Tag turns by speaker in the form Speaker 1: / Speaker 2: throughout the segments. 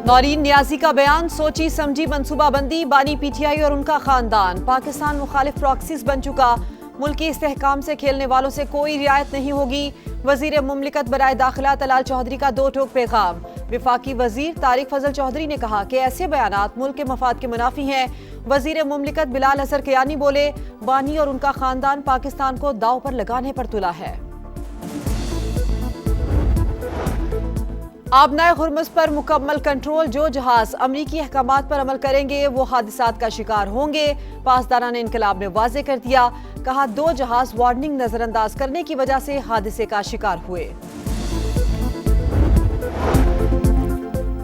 Speaker 1: नौरीन नियाजी का बयान, सोची समझी मंसूबाबंदी, बानी पीटीआई और उनका खानदान। पाकिस्तान मुखालिफ प्रॉक्सीज बन चुका, मुल्की इस्तेहकाम से खेलने वालों से कोई रियायत नहीं होगी। वजीर मुमलिकत बराए दाखिला तलाल चौधरी का दो टोक पैगाम। विफाकी वजीर तारिक फजल चौधरी ने कहा कि ऐसे बयानात मुल्क के मफाद के मुनाफी हैं। वजीर मुमलिकत बिलाल हसन कियानी बोले, बानी और उनका खानदान पाकिस्तान को दाव पर लगाने पर तुला है। आबनाए हुर्मुज़ पर मुकम्मल कंट्रोल, जो जहाज अमरीकी अहकामात पर अमल करेंगे वो हादिसात का शिकार होंगे। पासदारान इनकलाब ने वाज़े कर दिया, कहा 2 जहाज वार्निंग नजरअंदाज करने की वजह से हादसे का शिकार हुए।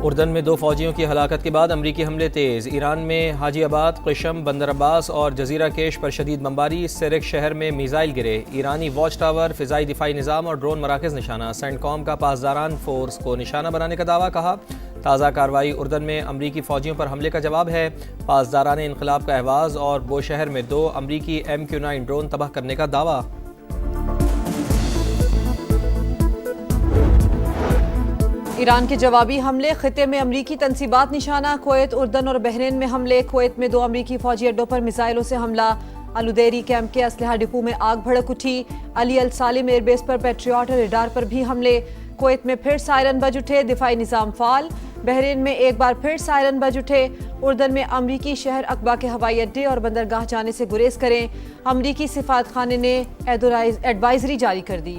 Speaker 2: उर्दन में 2 फौजियों की हलाकत के बाद अमरीकी हमले तेज़। ईरान में हाजीआबाद, क़िशम, बंदर अब्बास और जजीरा केश पर शदीद बमबारी। सिरिक शहर में मिसाइल गिरे। ईरानी वॉच टावर, फ़िज़ाई दिफाई निज़ाम और ड्रोन मराकज़ निशाना। सेंटकॉम का पासदारान फोर्स को निशाना बनाने का दावा। कहा ताज़ा कार्रवाई उर्दन में अमरीकी फ़ौजियों पर हमले का जवाब है। पासदारान इनक़लाब का अहवाज़ और बोशहर में 2 अमरीकी MQ-9 ड्रोन तबाह करने का दावा।
Speaker 1: ईरान के जवाबी हमले, खिते में अमरीकी तनसीबात निशाना। कुवैत, उर्दन और बहरीन में हमले। कुवैत में 2 अमरीकी फौजी अड्डों पर मिसाइलों से हमला। अलुदेरी कैंप के असलहा डिपो में आग भड़क उठी। अली अल सालिम एयरबेस पर पेट्रियट और रडार पर भी हमले। कुवैत में फिर सायरन बज उठे, दिफाई निज़ाम फाल। बहरीन में एक बार फिर सायरन बज उठे। उर्दन में अमरीकी शहर अकबा के हवाई अड्डे और बंदरगाह जाने से गुरेज करें। अमरीकी सिफारत खाने ने एडवाइजरी जारी कर दी।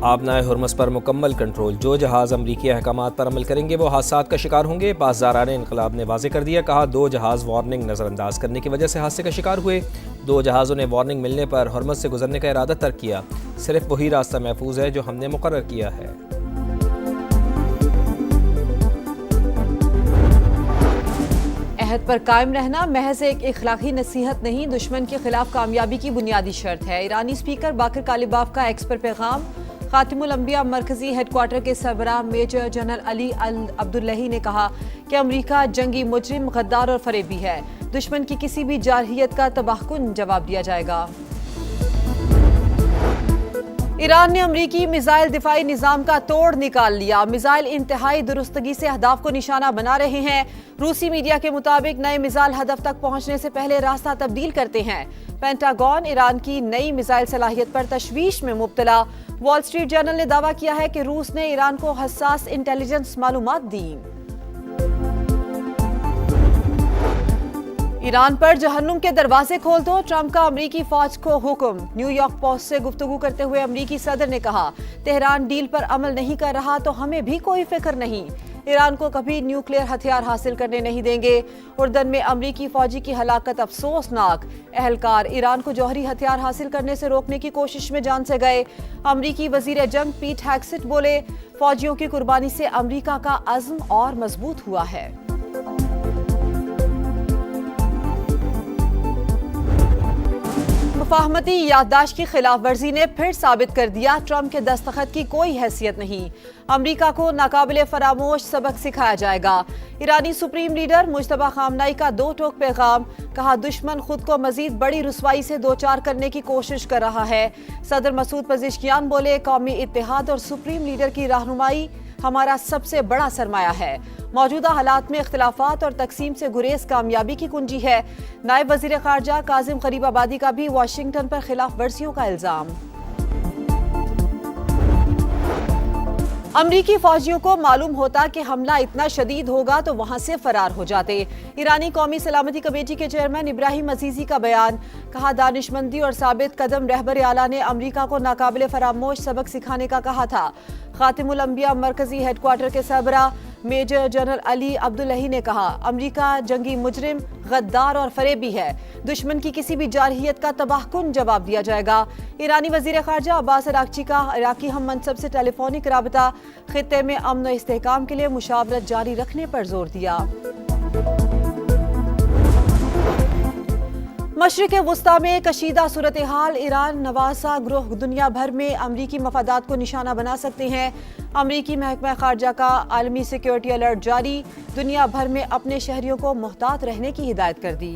Speaker 2: आबनाए हुर्मुज़ पर मुकम्मल कंट्रोल, जो जहाज़ अमरीकी अहकामात पर अमल करेंगे वो हादसात का शिकार होंगे। पासदारान इनकलाब ने वाज़े कर दिया, कहा 2 जहाज़ वार्निंग नज़रअंदाज करने की वजह से हादसे का शिकार हुए। 2 जहाज़ों ने वार्निंग मिलने पर हुर्मुज़ से गुजरने का इरादा तर्क किया। सिर्फ वही रास्ता महफूज है जो हमने मुकर्रर किया है।
Speaker 1: अहद पर कायम रहना महज एक इखलाकी नसीहत नहीं, दुश्मन के खिलाफ कामयाबी की बुनियादी शर्त है। ईरानी स्पीकर बाकर कालिबाफ का एक्स पर पैगाम। खातिमुल अंबिया मरकजी हेडक्वार्टर के सरबराह मेजर जनरल अली अल अब्दुल्लाही ने कहा कि अमरीका जंगी मुजरिम, गद्दार और फरेबी है। दुश्मन की किसी भी जारहियत का तबाहकुन जवाब दिया जाएगा। ईरान ने अमरीकी मिसाइल दिफाई निज़ाम का तोड़ निकाल लिया। मिसाइल इंतहाई दुरुस्तगी से अहदाफ को निशाना बना रहे हैं। रूसी मीडिया के मुताबिक नए मिसाइल हदफ तक पहुंचने से पहले रास्ता तब्दील करते हैं। पेंटागन ईरान की नई मिसाइल सलाहियत पर तशवीश में मुब्तला। वॉल स्ट्रीट जर्नल ने दावा किया है कि रूस ने ईरान को हसास इंटेलिजेंस मालूमात दी। ईरान पर जहन्नुम के दरवाजे खोल दो, ट्रंप का अमरीकी फौज को हुक्म। न्यूयॉर्क पोस्ट से गुफ्तगू करते हुए अमरीकी सदर ने कहा, तेहरान डील पर अमल नहीं कर रहा तो हमें भी कोई फिक्र नहीं। ईरान को कभी न्यूक्लियर हथियार हासिल करने नहीं देंगे। उर्दन में अमरीकी फौजी की हलाकत अफसोसनाक। एहलकार ईरान को जौहरी हथियार हासिल करने से रोकने की कोशिश में जान से गए। अमरीकी वजीर जंग पीट हेग्सेट बोले, फौजियों की कुर्बानी से अमरीका का अज़्म और मजबूत हुआ है। मुफाहमती याददाश्त की खिलाफ वर्जी ने फिर साबित कर दिया, ट्रंप के दस्तखत की कोई हैसियत नहीं। अमरीका को नाकाबिले फरामोश सबक सिखाया जाएगा। ईरानी सुप्रीम लीडर मुज्तबा खामनाई का दो टोक पैगाम। कहा, दुश्मन खुद को मजीद बड़ी रुसवाई से दो चार करने की कोशिश कर रहा है। सदर मसूद पज़ेश्कियान बोले, कौमी इत्तेहाद और सुप्रीम लीडर की रहनुमाई हमारा सबसे बड़ा सरमाया है। मौजूदा हालात में इख्तिलाफात और तकसीम से गुरेज कामयाबी की कुंजी है। नायब वजीर खारजा काजिम गरीबाबादी का भी वाशिंगटन पर खिलाफ वर्जियों का इल्जाम। अमरीकी फौजियों को मालूम होता कि हमला इतना शदीद होगा तो वहां से फरार हो जाते। ईरानी कौमी सलामती कमेटी के चेयरमैन इब्राहिम अजीजी का बयान। कहा, दानिशमंदी और साबित कदम रहबर आला ने अमरीका को नाकाबिले फरामोश सबक सिखाने का कहा था। खातिमुल अंबिया मरकजी हेडक्वार्टर के सरबराह मेजर जनरल अली अब्दुल्लाही ने कहा, अमरीका जंगी मुजरिम, गद्दार और फरेबी है। दुश्मन की किसी भी जारहियत का तबाहकुन जवाब दिया जाएगा। ईरानी वजीर खारजा अब्बास अरागची का इराकी हम मनसब से टेलीफोनिक राबता। खित्ते में अमन और इस्तेहकाम के लिए मुशावरत जारी रखने पर जोर दिया। मशरिक़ वुस्ता में कशीदा सूरत हाल। ईरान नवासा ग्रोह दुनिया भर में अमरीकी मफादात को निशाना बना सकते हैं। अमरीकी महकमा खारजा का आलमी सिक्योरिटी अलर्ट जारी। दुनिया भर में अपने शहरियों को मुहतात रहने की हिदायत कर दी।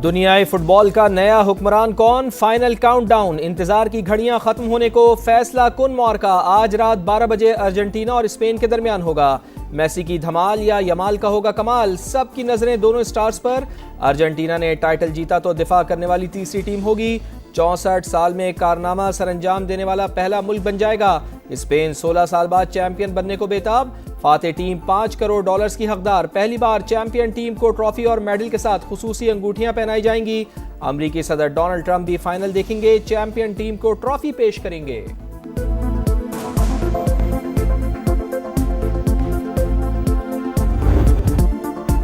Speaker 2: دنیائے فٹ بال کا نیا حکمران کون؟ فائنل کاؤنٹ ڈاؤن، انتظار کی گھڑیاں ختم ہونے کو فیصلہ کن معرکہ آج رات 12 بجے ارجنٹینا اور اسپین کے درمیان ہوگا۔ میسی کی دھمال یا یمال کا ہوگا کمال؟ سب کی نظریں دونوں سٹارز پر۔ ارجنٹینا نے ٹائٹل جیتا تو دفاع کرنے والی تیسری ٹیم ہوگی۔ 64 سال میں کارنامہ سر انجام دینے والا پہلا ملک بن جائے گا۔ اسپین 16 سال بعد چیمپئن بننے کو بےتاب۔ فاتح ٹیم $5 کروڑ کی حقدار۔ پہلی بار چیمپئن ٹیم کو ٹرافی اور میڈل کے ساتھ خصوصی انگوٹھیاں پہنائی جائیں گی۔ امریکی صدر ڈونلڈ ٹرمپ بھی فائنل دیکھیں گے، چیمپئن ٹیم کو ٹرافی پیش کریں گے۔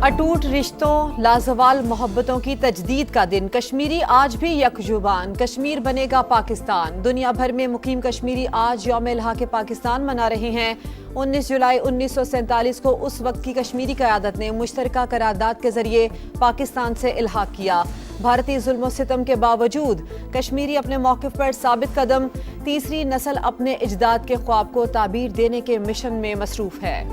Speaker 1: اٹوٹ رشتوں، لازوال محبتوں کی تجدید کا دن۔ کشمیری آج بھی یکجوبان، کشمیر بنے گا پاکستان۔ دنیا بھر میں مقیم کشمیری آج یوم الحاق پاکستان منا رہے ہیں۔ 19 جولائی 1947 کو اس وقت کی کشمیری قیادت نے مشترکہ قرارداد کے ذریعے پاکستان سے الحاق کیا۔ بھارتی ظلم و ستم کے باوجود کشمیری اپنے موقف پر ثابت قدم، تیسری نسل اپنے اجداد کے خواب کو تعبیر دینے کے مشن میں مصروف ہے۔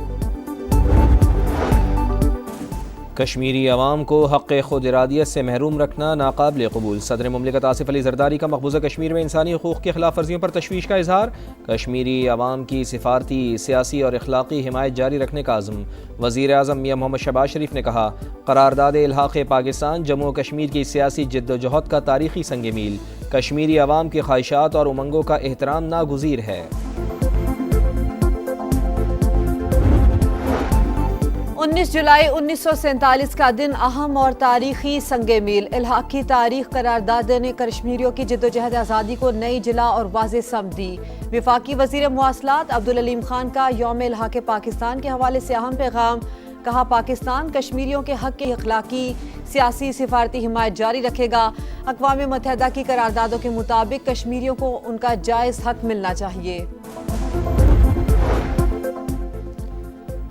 Speaker 2: کشمیری عوام کو حق خود ارادیت سے محروم رکھنا ناقابل قبول۔ صدر مملکت آصف علی زرداری کا مقبوضہ کشمیر میں انسانی حقوق کی خلاف ورزیوں پر تشویش کا اظہار۔ کشمیری عوام کی سفارتی، سیاسی اور اخلاقی حمایت جاری رکھنے کا عزم۔ وزیر اعظم میاں محمد شہباز شریف نے کہا، قرارداد الحاق پاکستان جموں و کشمیر کی سیاسی جد و جہد کا تاریخی سنگ میل۔ کشمیری عوام کی خواہشات اور امنگوں کا احترام ناگزیر ہے۔
Speaker 1: 19 جولائی 1947 کا دن اہم اور تاریخی سنگ میل۔ الحاق کی تاریخ قرارداد نے کشمیریوں کی جدوجہد آزادی کو نئی جلا اور واضح سمت دی۔ وفاقی وزیر مواصلات عبدالعلیم خان کا یوم الحاق پاکستان کے حوالے سے اہم پیغام۔ کہا، پاکستان کشمیریوں کے حق کی اخلاقی، سیاسی، سفارتی حمایت جاری رکھے گا۔ اقوام متحدہ کی قراردادوں کے مطابق کشمیریوں کو ان کا جائز حق ملنا چاہیے۔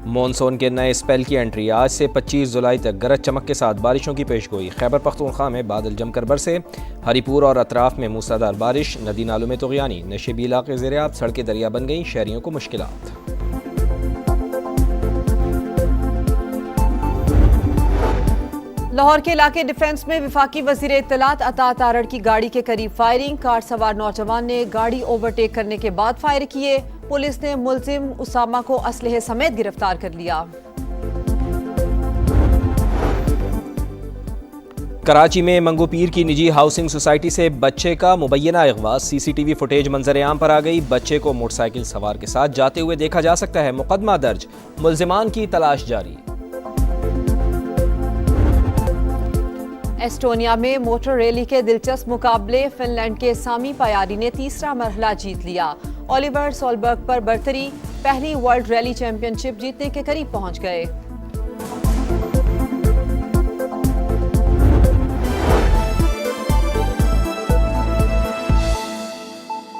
Speaker 2: مونسون کے نئے اسپیل کی انٹری۔ آج سے 25 جولائی تک گرج چمک کے ساتھ بارشوں کی پیشگوئی۔ خیبر پختونخوا میں بادل جم کر برسے، ہری پور اور اطراف میں موسلادھار بارش، ندی نالوں میں طغیانی، نشیبی علاقے زیر آب، سڑکیں دریا بن گئیں، شہریوں کو مشکلات۔
Speaker 1: لاہور کے علاقے ڈیفنس میں وفاقی وزیر اطلاعات عطا تارڑ کی گاڑی کے قریب فائرنگ۔ کار سوار نوجوان نے گاڑی اوورٹیک کرنے کے بعد فائر کیے۔ پولیس نے ملزم اسامہ کو اسلحے سمیت گرفتار کر لیا۔
Speaker 2: کراچی میں منگو پیر کی نجی ہاؤسنگ سوسائٹی سے بچے کا مبینہ اغوا۔ سی سی ٹی وی فوٹیج منظر عام پر آ گئی۔ بچے کو موٹر سائیکل سوار کے ساتھ جاتے ہوئے دیکھا جا سکتا ہے۔ مقدمہ درج، ملزمان کی تلاش جاری۔
Speaker 1: ایسٹونیا میں موٹر ریلی کے دلچسپ مقابلے، فن لینڈ کے سامی پایاری نے تیسرا مرحلہ جیت لیا۔ اولیور سولبرگ پر برتری، پہلی ورلڈ ریلی چیمپئن شپ جیتنے کے قریب پہنچ گئے۔